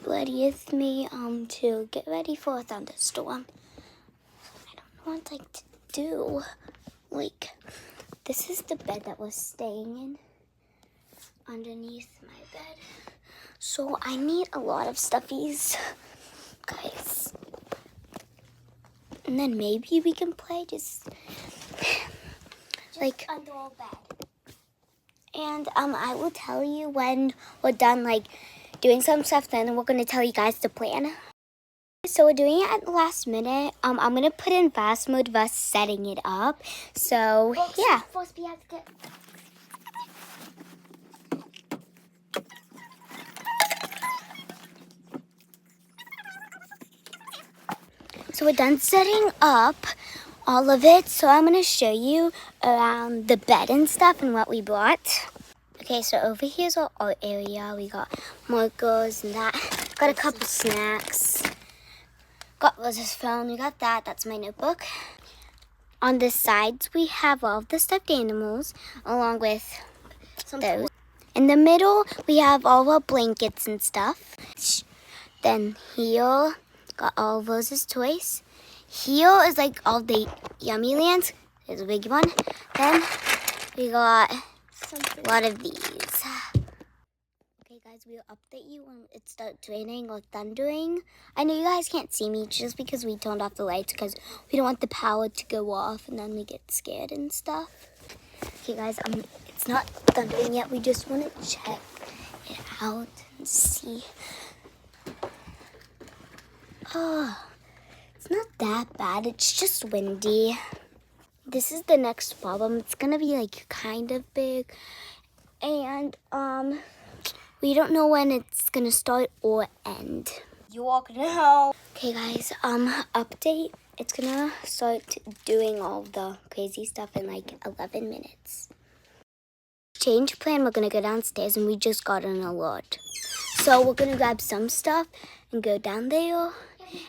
ready with me to get ready for a thunderstorm. I don't know what to do. Like, this is the bed that we're staying in, underneath my bed. So I need a lot of stuffies, guys. And then maybe we can play just like under our bed. And I will tell you when we're done like doing some stuff, then we're gonna tell you guys the plan. So we're doing it at the last minute. I'm gonna put in fast mode of us setting it up. So yeah. First we have to get So we're done setting up all of it. So I'm gonna show you around the bed and stuff and what we brought. Okay, so over here's our art area. We got markers and that. Got a couple snacks. Got Rose's phone. We got that. That's my notebook. On the sides, we have all of the stuffed animals along with those. In the middle, we have all our blankets and stuff. Then here, got all of Rose's toys. Here is like all the Yummy Lands. There's a big one. Then we got a lot of these. Okay, guys, we'll update you when it starts raining or thundering. I know you guys can't see me just because we turned off the lights because we don't want the power to go off and then we get scared and stuff. Okay, guys, it's not thundering yet. We just want to check it out and see. Oh, it's not that bad. It's just windy. This is the next problem. It's gonna be like kind of big, and we don't know when it's gonna start or end. You all gonna know. Okay, guys. Update. It's gonna start doing all the crazy stuff in like 11 minutes. Change plan. We're gonna go downstairs, and we just got an alert. So we're gonna grab some stuff and go down there.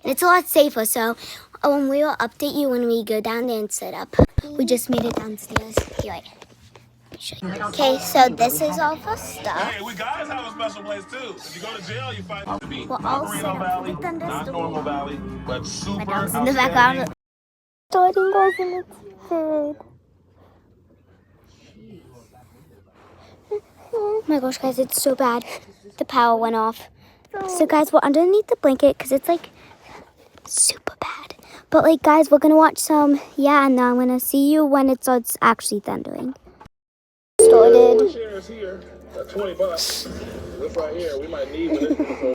And it's a lot safer. So we will update you when we go down there and set up. We just made it downstairs. Here, wait. Okay, so this is all for stuff. Hey, we guys have a special place too. If you go to jail, you fight to be. We're all set up for the thunderstorm. Valley, but super. My dog's in the background. Starting goes in its food. Oh my gosh, guys, it's so bad. The power went off. So guys, we're underneath the blanket because it's like super bad. But like, guys, we're gonna watch some, and then I'm gonna see you when it starts actually thundering. Started. Shares here, $20. This right here, we might need this.